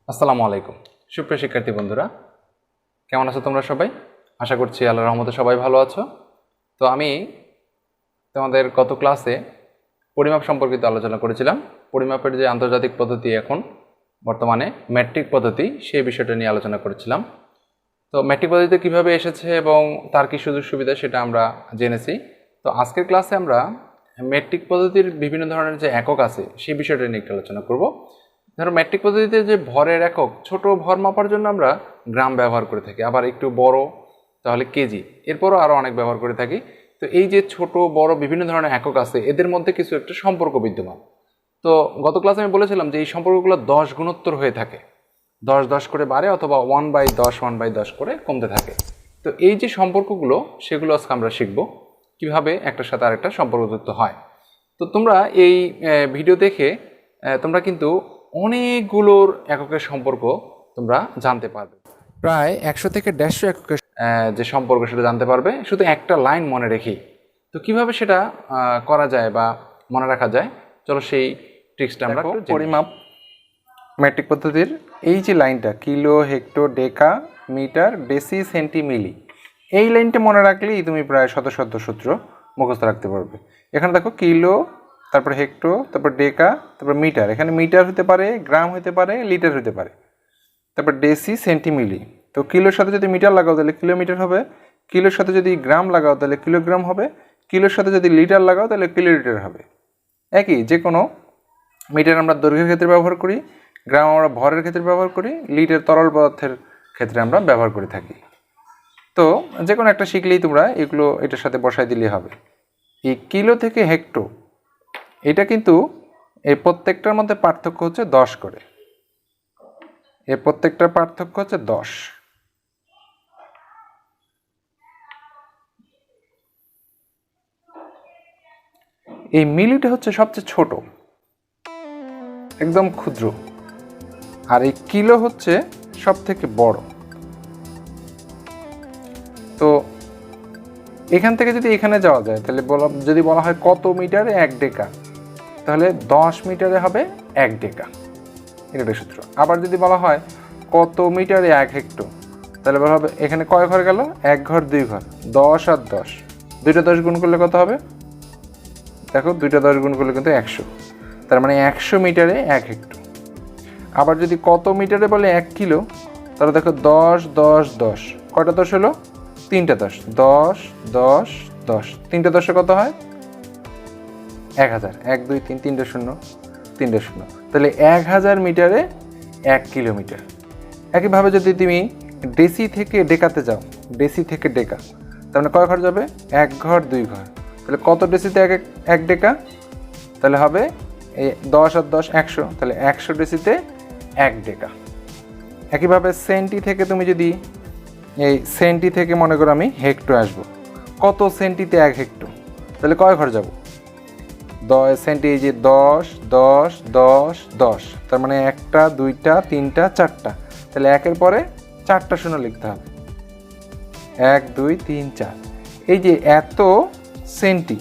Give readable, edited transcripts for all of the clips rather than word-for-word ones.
আসসালামু আলাইকুম সুপ্রিয় শিক্ষার্থী বন্ধুরা, কেমন আছো তোমরা সবাই? আশা করছি আল্লাহর রহমতে সবাই ভালো আছো। তো আমি তোমাদের গত ক্লাসে পরিমাপ সম্পর্কিত আলোচনা করেছিলাম। পরিমাপের যে আন্তর্জাতিক পদ্ধতি এখন বর্তমানে ম্যাট্রিক পদ্ধতি, সেই বিষয়টা নিয়ে আলোচনা করেছিলাম। তো ম্যাট্রিক পদ্ধতিতে কীভাবে এসেছে এবং তার কী সুযোগ সুবিধা সেটা আমরা জেনেছি। তো আজকের ক্লাসে আমরা ম্যাট্রিক পদ্ধতির বিভিন্ন ধরনের যে একক আছে সেই বিষয়টা নিয়ে একটু আলোচনা করব। ধরো ম্যাট্রিক পদ্ধতিতে যে ভরের একক, ছোট ভর মাপার জন্য আমরা গ্রাম ব্যবহার করে থাকি, আবার একটু বড় তাহলে কেজি, এরপরও আরও অনেক ব্যবহার করে থাকি। তো এই যে ছোট বড় বিভিন্ন ধরনের একক আছে, এদের মধ্যে কিছু একটা সম্পর্ক বিদ্যমান। তো গত ক্লাসে আমি বলেছিলাম যে এই সম্পর্কগুলো 10 গুণোত্তর হয়ে থাকে, 10 করে বাড়ে অথবা 1/10 করে কমতে থাকে। তো এই যে সম্পর্কগুলো, সেগুলো আজকে আমরা শিখব কিভাবে একটার সাথে আরেকটা সম্পর্কযুক্ত হয়। তো তোমরা এই ভিডিও দেখে তোমরা কিন্তু অনেকগুলোর এককের সম্পর্ক তোমরা জানতে পারবে, প্রায় 100 থেকে 150 এককের যে সম্পর্ক সেটা জানতে পারবে শুধু একটা লাইন মনে রেখেই। তো কিভাবে সেটা করা যায় বা মনে রাখা যায়, চলো সেই ট্রিক্সটা আমরা পরিমাপ ম্যাট্রিক পদ্ধতির এই যে লাইনটা কিলো, হেক্টর, ডেকা, মিটার, ডেসি, সেন্টি, মিলি, এই লাইনটা মনে রাখলেই তুমি প্রায় শত শত সূত্র মুখস্থ রাখতে পারবে। এখানে দেখো কিলো, তারপর হেক্টর, তারপর ডেকা, তারপর মিটার। এখানে মিটার হতে পারে, গ্রাম হতে পারে, লিটার হতে পারে। তারপর ডেসি, সেন্টি, মিলি। তো কিলোর সাথে যদি মিটার লাগাও তাহলে কিলোমিটার হবে, কিলোর সাথে যদি গ্রাম লাগাও তাহলে কিলোগ্রাম হবে, কিলোর সাথে যদি লিটার লাগাও তাহলে কিলোলিটার হবে। একই, যে কোনো মিটার আমরা দৈর্ঘ্যের ক্ষেত্রে ব্যবহার করি, গ্রাম আমরা ভরের ক্ষেত্রে ব্যবহার করি, লিটার তরল পদার্থের ক্ষেত্রে আমরা ব্যবহার করে থাকি। তো যে কোনো একটা শিখলেই তোমরা এগুলো এটার সাথে বসাই দিলেই হবে। এই কিলো থেকে হেক্টর, এটা কিন্তু এই প্রত্যেকটার মধ্যে পার্থক্য হচ্ছে 10 করে। এই প্রত্যেকটার পার্থক্য হচ্ছে 10। এই মিলিটা হচ্ছে সবচেয়ে ছোট, একদম ক্ষুদ্র, আর এই কিলো হচ্ছে সব থেকে বড়। তো এখান থেকে যদি এখানে যাওয়া যায় তাহলে যদি বলা হয় কত মিটারে 1 ডেকা, তাহলে 10 মিটারে হবে 1 ডেকা, এটা সূত্র। আবার যদি বলা হয় কত মিটারে 1 হেক্টর, তাহলে বলা হবে এখানে কয় ঘর গেল, 1 ঘর 2 ঘর, 10 আর 10, দুইটা 10 গুণ করলে কত হবে, দেখো দুইটা 10 গুণ করলে কিন্তু 100, তার মানে 100 মিটারে 1 হেক্টর। আবার যদি কত মিটারে বলে 1 কিলো, তাহলে দেখো 10 10 10, কয়টা 10 হলো, 3টা 10, 10 10 10, 3টা 10 কত হয়, 1000, 1 2 3, 3টা 0, 3টা 0, তাহলে 1000 মিটারে 1 কিলোমিটার। একইভাবে যদি তুমি ডেসি থেকে ডেকাতে যাও, ডেসি থেকে ডেকা, তার মানে কয় ঘর যাবে, 1 ঘর 2 ঘর, তাহলে কত ডেসিতে 1 ডেকা, তাহলে হবে এই 10 আর 10 100, তাহলে 100 ডেসিতে 1 ডেকা। একইভাবে সেন্টি থেকে তুমি যদি এই সেন্টি থেকে মনে করো আমি হেক্টর আসবো, কত সেন্টিতে 1 হেক্টর, তাহলে কয় ঘর যাব, 10 সেন্টি, এই যে 10 10 10 10, তার মানে 1টা 2টা 3টা 4টা, তাহলে 1-এর পরে 4টা শূন্য লিখতে হবে, 1 2 3 4। এই যে এত সেন্টি,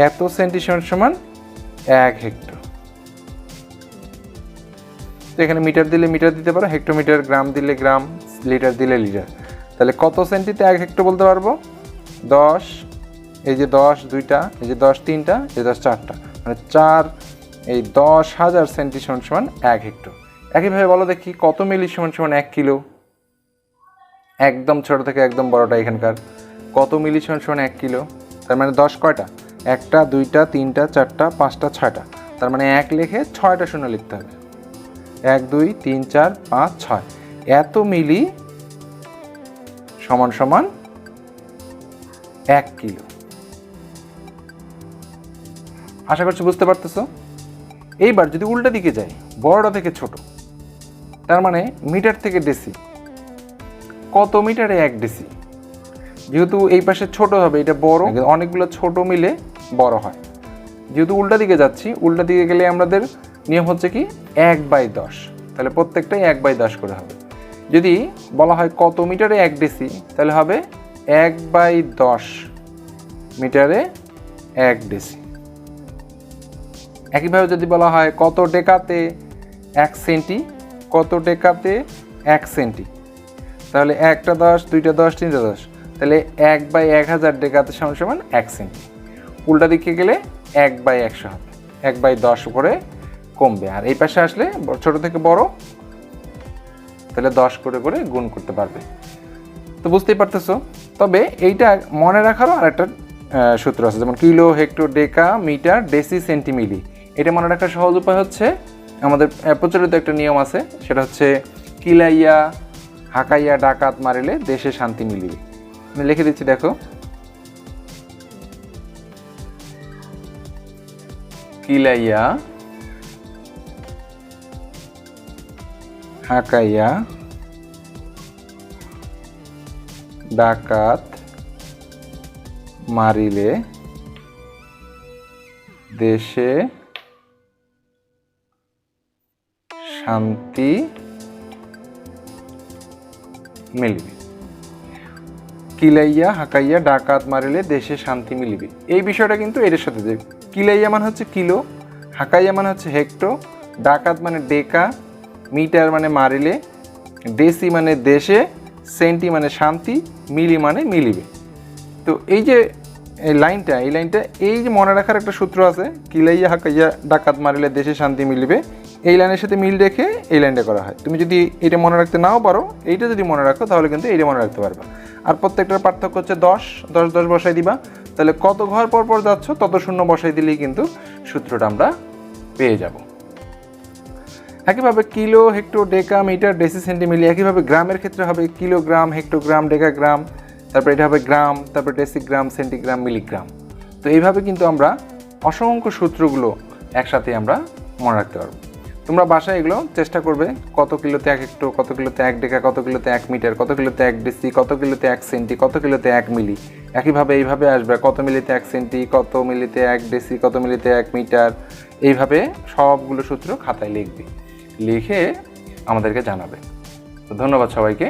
এত সেন্টি সমান 1 হেক্টর। তো এখানে মিটার দিলে মিটার দিতে পারো, হেক্টোমিটার, গ্রাম দিলে গ্রাম, লিটার দিলে লিটার। তাহলে কত সেন্টিতে 1 হেক্টর বলতে পারবো, 10, এই যে 10 2টা, এই যে 10 3টা, এই যে 10 4টা, মানে 4, এই 10,000 সেন্টি সমান 1 হেক্টর। একইভাবে বলো দেখি কত মিলি সমান 1 কিলো, একদম ছোট থেকে একদম বড়টা এখানকার, কত মিলি সমান 1 কিলো, তার মানে 10 কয়টা, 1টা 2টা 3টা 4টা 5টা 6টা, তার মানে 1 লিখে 6টা শূন্য লিখতে হবে, 1 2 3 4 5 6, এত মিলি সমান 1 কিলো। আশা করছি বুঝতে পারতেছো। এইবার যদি উল্টা দিকে যাই, বড়টা থেকে ছোট, তার মানে মিটার থেকে ডেসি, কত মিটারে 1 ডেসি, যেহেতু এই পাশে ছোট হবে এটা বড়, অনেকগুলো ছোট মিলে বড় হয়। যেহেতু উল্টা দিকে যাচ্ছি, উল্টা দিকে গেলে আমাদের নিয়ম হচ্ছে কি 1/10, তাহলে প্রত্যেকটাই 1/10 করে হবে। যদি বলা হয় কত মিটারে 1 ডেসি, তাহলে হবে 1/10 মিটারে 1 ডেসি। একইভাবে যদি বলা হয় কত ডেকাতে 1 সেন্টি, কত ডেকাতে 1 সেন্টি, তাহলে 1টা 10, 2টা 10, 3টা 10, তাহলে 1/1000 ডেকাতে সমান 1 সেন্টি। উল্টা দিকে গেলে 1/100 হবে, 1/10 করে কমবে। আর এই পাশে আসলে ছোট থেকে বড়, তাহলে 10 করে করে গুণ করতে পারবে। তো বুঝতেই পারতেছো। তবে এইটা মনে রাখারও আরেকটা সূত্র আছে, যেমন কিলো, হেক্টর, ডেকা, মিটার, ডেসি, সেন্টিমিলি। এটা মনে রাখার সহজ উপায় হচ্ছে, আমাদের প্রচলিত একটা নিয়ম আছে, সেটা হচ্ছে কিলাইয়া হাকাইয়া ডাকাত মারিলে দেশে শান্তি মিলিবে। আমি লিখে দিচ্ছি, দেখো, কিলাইয়া হাকাইয়া ডাকাত মারিলে দেশে শান্তি মিলবে। কিলাইয়া হাকাইয়া ডাকাত মারিলে দেশে শান্তি মিলবে, এই বিষয়টা কিন্তু এর সাথে, যে কিলাইয়া মানে হচ্ছে কিলো, হাকাইয়া মানে হচ্ছে হেক্টর, ডাকাত মানে ডেকা, মিটার মানে মারিলে, ডেসি মানে দেশে, সেন্টি মানে শান্তি, মিলি মানে মিলিবে। তো এই যে এই লাইনটা এই যে মনে রাখার একটা সূত্র আছে, কিলাইয়া হাকাইয়া ডাকাত মারিলে দেশে শান্তি মিলিবে, এই লাইনের সাথে মিল রেখে এই লাইনটা করা হয়। তুমি যদি এটা মনে রাখতে নাও পারো, এইটা যদি মনে রাখো তাহলে কিন্তু এইটা মনে রাখতে পারবা। আর প্রত্যেকটার পার্থক্য হচ্ছে 10 10 10 বসাই দিবা, তাহলে কত ঘর পর পর যাচ্ছ তত শূন্য বসাই দিলেই কিন্তু সূত্রটা আমরা পেয়ে যাব। একইভাবে কিলো, হেক্টর, ডেকা, মিটার, ডেসি, সেন্টিমিলি। একইভাবে গ্রামের ক্ষেত্রে হবে কিলোগ্রাম, হেক্টোগ্রাম, ডেকাগ্রাম, তারপর এটা হবে গ্রাম, তারপর ডেসিগ্রাম, সেন্টিগ্রাম, মিলিগ্রাম। তো এইভাবে কিন্তু আমরা অসংখ্য সূত্রগুলো একসাথে আমরা মনে রাখতে পারবো। তোমরা বাসায় এগুলো চেষ্টা করবে, কত কিলোতে 1 হেক্টর, কত কিলোতে 1 ডেকা, কত কিলোতে 1 মিটার, কত কিলোতে 1 ডেসি, কত কিলোতে 1 সেন্টি, কত কিলোতে 1 মিলি। একইভাবে এইভাবে আসবে, কত মিলিতে 1 সেন্টি, কত মিলিতে 1 ডেসি, কত মিলিতে 1 মিটার। এইভাবে সবগুলো সূত্র খাতায় লিখবে, লিখে আমাদেরকে জানাবে। তো ধন্যবাদ সবাইকে।